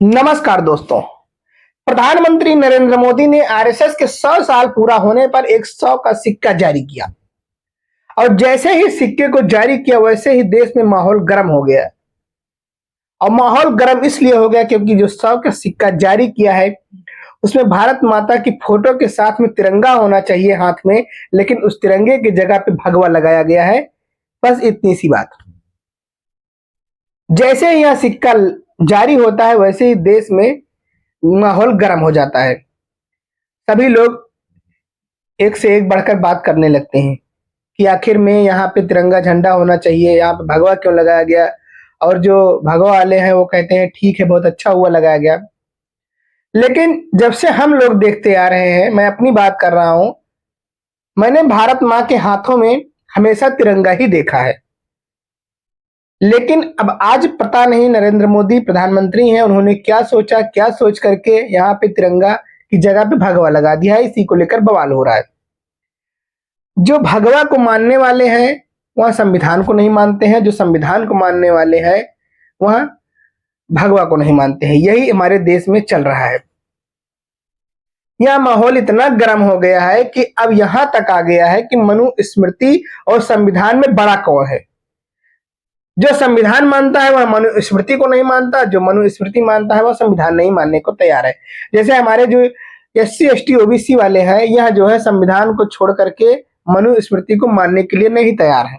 नमस्कार दोस्तों। प्रधानमंत्री नरेंद्र मोदी ने आरएसएस के 100 साल पूरा होने पर एक 100 का सिक्का जारी किया और जैसे ही सिक्के को जारी किया वैसे ही देश में माहौल गर्म हो गया। और माहौल गर्म इसलिए हो गया क्योंकि जो 100 का सिक्का जारी किया है उसमें भारत माता की फोटो के साथ में तिरंगा होना चाहिए हाथ में, लेकिन उस तिरंगे की जगह पे भगवा लगाया गया है। बस इतनी सी बात। जैसे ही यह सिक्का जारी होता है वैसे ही देश में माहौल गर्म हो जाता है। सभी लोग एक से एक बढ़कर बात करने लगते हैं कि आखिर में यहाँ पे तिरंगा झंडा होना चाहिए, यहाँ पे भगवा क्यों लगाया गया। और जो भगवा वाले हैं वो कहते हैं ठीक है, बहुत अच्छा हुआ लगाया गया। लेकिन जब से हम लोग देखते आ रहे हैं, मैं अपनी बात कर रहा हूं, मैंने भारत माँ के हाथों में हमेशा तिरंगा ही देखा है। लेकिन अब आज पता नहीं नरेंद्र मोदी प्रधानमंत्री हैं, उन्होंने क्या सोचा, क्या सोच करके यहाँ पे तिरंगा की जगह पे भगवा लगा दिया है। इसी को लेकर बवाल हो रहा है। जो भगवा को मानने वाले हैं वह संविधान को नहीं मानते हैं, जो संविधान को मानने वाले हैं वह भगवा को नहीं मानते हैं। यही हमारे देश में चल रहा है। यह माहौल इतना गर्म हो गया है कि अब यहां तक आ गया है कि मनुस्मृति और संविधान में बड़ा कौन है। जो संविधान मानता है वह मनुस्मृति को नहीं मानता, जो मनुस्मृति मानता है वह संविधान नहीं मानने को तैयार है। जैसे हमारे जो SC ST OBC वाले हैं, यह जो है संविधान को छोड़ करके मनुस्मृति को मानने के लिए नहीं तैयार है।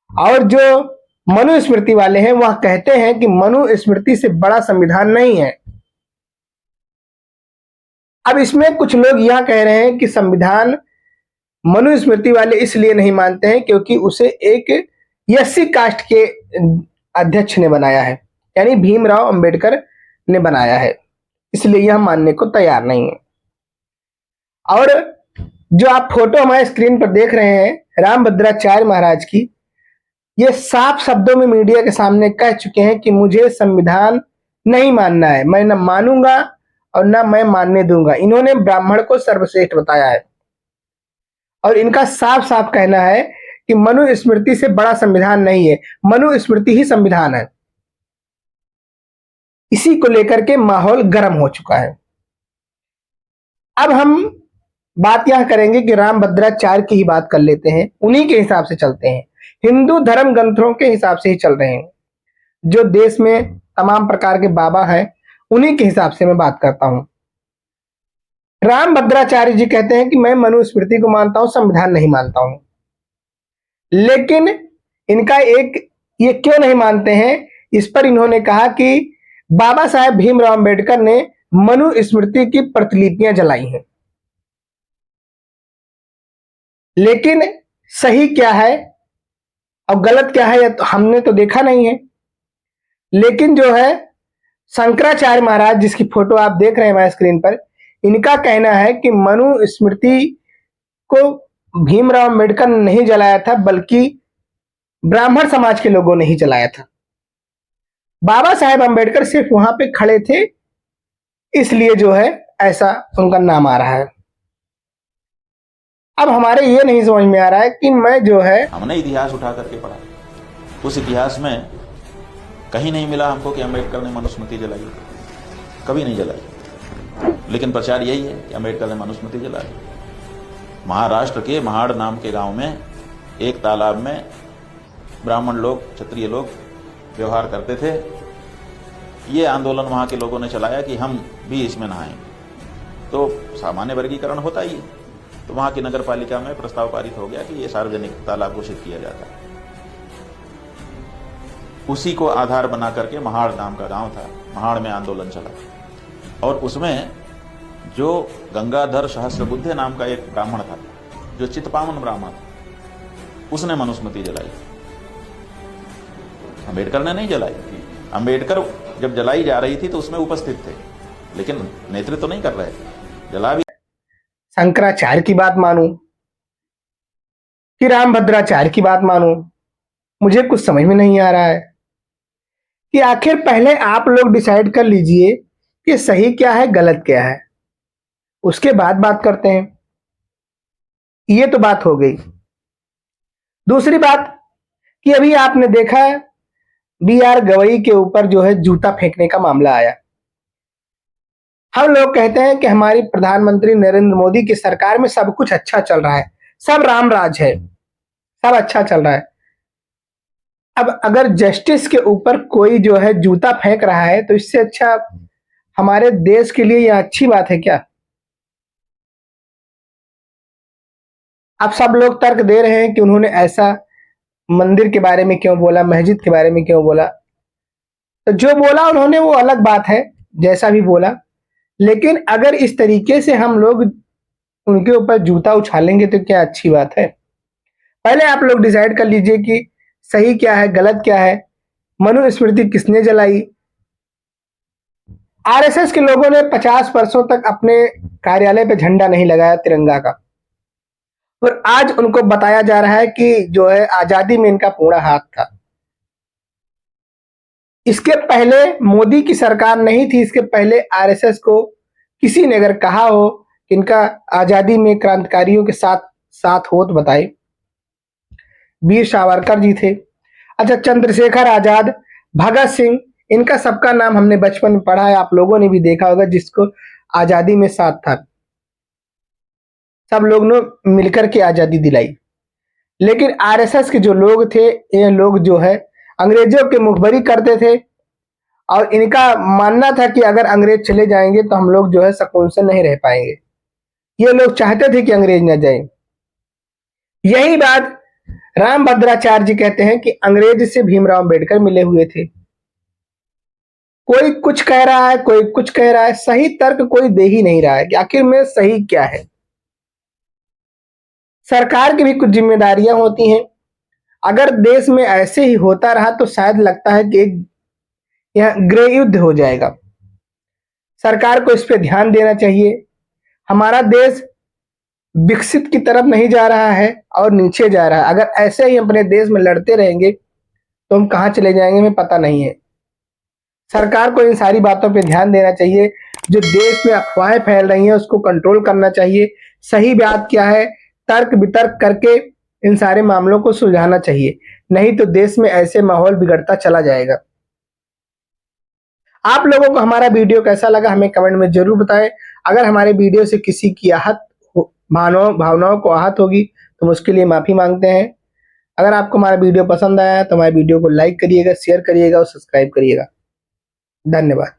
और जो मनुस्मृति वाले हैं वह कहते हैं कि मनुस्मृति से बड़ा संविधान नहीं है। अब इसमें कुछ लोग यह कह रहे हैं कि संविधान मनुस्मृति वाले इसलिए नहीं मानते हैं क्योंकि उसे एक SC कास्ट के अध्यक्ष ने बनाया है, यानी भीमराव अंबेडकर ने बनाया है, इसलिए यह मानने को तैयार नहीं है। और जो आप फोटो हमारे स्क्रीन पर देख रहे हैं रामभद्राचार्य महाराज की, ये साफ शब्दों में मीडिया के सामने कह चुके हैं कि मुझे संविधान नहीं मानना है, मैं न मानूंगा और न मैं मानने दूंगा। इन्होंने ब्राह्मण को सर्वश्रेष्ठ बताया है और इनका साफ साफ कहना है कि मनुस्मृति से बड़ा संविधान नहीं है, मनुस्मृति ही संविधान है। इसी को लेकर के माहौल गर्म हो चुका है। अब हम बात यह करेंगे कि रामभद्राचार्य की ही बात कर लेते हैं, उन्हीं के हिसाब से चलते हैं, हिंदू धर्म ग्रंथों के हिसाब से ही चल रहे हैं। जो देश में तमाम प्रकार के बाबा हैं उन्हीं के हिसाब से मैं बात करता हूं। रामभद्राचार्य जी कहते हैं कि मैं मनुस्मृति को मानता हूं, संविधान नहीं मानता हूं। लेकिन इनका ये क्यों नहीं मानते हैं, इस पर इन्होंने कहा कि बाबा साहेब भीमराव अंबेडकर ने मनुस्मृति की प्रतिलिपियां जलाई हैं। लेकिन सही क्या है और गलत क्या है तो हमने तो देखा नहीं है। लेकिन जो है शंकराचार्य महाराज, जिसकी फोटो आप देख रहे हैं हमारे स्क्रीन पर, इनका कहना है कि मनुस्मृति को भीमराव अंबेडकर ने नहीं जलाया था बल्कि ब्राह्मण समाज के लोगों ने ही जलाया था। बाबा साहेब अंबेडकर सिर्फ वहां पे खड़े थे, इसलिए जो है ऐसा उनका नाम आ रहा है। अब हमारे ये नहीं समझ में आ रहा है कि मैं जो है, हमने इतिहास उठा करके पढ़ा, उस इतिहास में कहीं नहीं मिला हमको कि अंबेडकर ने मनुस्मृति जलाई, कभी नहीं जलाई। लेकिन प्रचार यही है कि अंबेडकर ने मनुस्मृति जलाई। महाराष्ट्र के महाड़ नाम के गांव में एक तालाब में ब्राह्मण लोग, क्षत्रिय लोग व्यवहार करते थे। ये आंदोलन वहां के लोगों ने चलाया कि हम भी इसमें नहाएंगे, तो सामान्य वर्गीकरण होता ही है। तो वहां की नगर पालिका में प्रस्ताव पारित हो गया कि ये सार्वजनिक तालाब घोषित किया जाता है। उसी को आधार बना करके महाड़ नाम का गांव था, महाड़ में आंदोलन चला और उसमें जो गंगाधर सहस्त्रबुद्धे नाम का एक ब्राह्मण था, जो चित्पावन ब्राह्मण था, उसने मनुस्मृति जलाई। अंबेडकर ने नहीं जलाई। अंबेडकर जब जलाई जा रही थी तो उसमें उपस्थित थे, लेकिन नेतृत्व तो नहीं कर रहे थे। जला भी शंकराचार्य की बात मानूं कि रामभद्राचार्य की बात मानूं, मुझे कुछ समझ में नहीं आ रहा है कि आखिर पहले आप लोग डिसाइड कर लीजिए कि सही क्या है, गलत क्या है, उसके बाद बात करते हैं। ये तो बात हो गई। दूसरी बात कि अभी आपने देखा BR गवई के ऊपर जो है जूता फेंकने का मामला आया। हम लोग कहते हैं कि हमारी प्रधानमंत्री नरेंद्र मोदी की सरकार में सब कुछ अच्छा चल रहा है, सब राम राज है, सब अच्छा चल रहा है। अब अगर जस्टिस के ऊपर कोई जो है जूता फेंक रहा है तो इससे अच्छा हमारे देश के लिए यह अच्छी बात है क्या? अब सब लोग तर्क दे रहे हैं कि उन्होंने ऐसा मंदिर के बारे में क्यों बोला, मस्जिद के बारे में क्यों बोला। तो जो बोला उन्होंने वो अलग बात है, जैसा भी बोला। लेकिन अगर इस तरीके से हम लोग उनके ऊपर जूता उछालेंगे तो क्या अच्छी बात है? पहले आप लोग डिसाइड कर लीजिए कि सही क्या है, गलत क्या है। मनुस्मृति किसने जलाई? आरएसएस के लोगों ने 50 वर्षों तक अपने कार्यालय पे झंडा नहीं लगाया तिरंगा का, और आज उनको बताया जा रहा है कि जो है आजादी में इनका पूरा हाथ था। इसके पहले मोदी की सरकार नहीं थी, इसके पहले आरएसएस को किसी ने अगर कहा हो कि इनका आजादी में क्रांतिकारियों के साथ साथ हो तो बताए। वीर सावरकर जी थे, अच्छा चंद्रशेखर आजाद, भगत सिंह, इनका सबका नाम हमने बचपन में पढ़ा है, आप लोगों ने भी देखा होगा, जिसको आजादी में साथ था। सब लोग ने मिलकर के आजादी दिलाई। लेकिन आरएसएस के जो लोग थे, ये लोग जो है अंग्रेजों के मुखबरी करते थे, और इनका मानना था कि अगर अंग्रेज चले जाएंगे तो हम लोग जो है सुकून से नहीं रह पाएंगे। ये लोग चाहते थे कि अंग्रेज न जाए। यही बात रामभद्राचार्य जी कहते हैं कि अंग्रेज से भीमराव अंबेडकर मिले हुए थे। कोई कुछ कह रहा है, कोई कुछ कह रहा है, सही तर्क कोई दे ही नहीं रहा है कि आखिर में सही क्या है। सरकार की भी कुछ जिम्मेदारियां होती हैं। अगर देश में ऐसे ही होता रहा तो शायद लगता है कि एक यह गृह युद्ध हो जाएगा। सरकार को इस पे ध्यान देना चाहिए। हमारा देश विकसित की तरफ नहीं जा रहा है और नीचे जा रहा है। अगर ऐसे ही अपने देश में लड़ते रहेंगे तो हम कहां चले जाएंगे हमें पता नहीं है। सरकार को इन सारी बातों पे ध्यान देना चाहिए। जो देश में अफवाहें फैल रही हैं उसको कंट्रोल करना चाहिए। सही बात क्या है, तर्क वितर्क करके इन सारे मामलों को सुलझाना चाहिए, नहीं तो देश में ऐसे माहौल बिगड़ता चला जाएगा। आप लोगों को हमारा वीडियो कैसा लगा हमें कमेंट में जरूर बताएं। अगर हमारे वीडियो से किसी की भावनाओं को आहत होगी तो हम उसके लिए माफी मांगते हैं। अगर आपको हमारा वीडियो पसंद आया तो हमारे वीडियो को लाइक करिएगा, शेयर करिएगा और सब्सक्राइब करिएगा। धन्यवाद।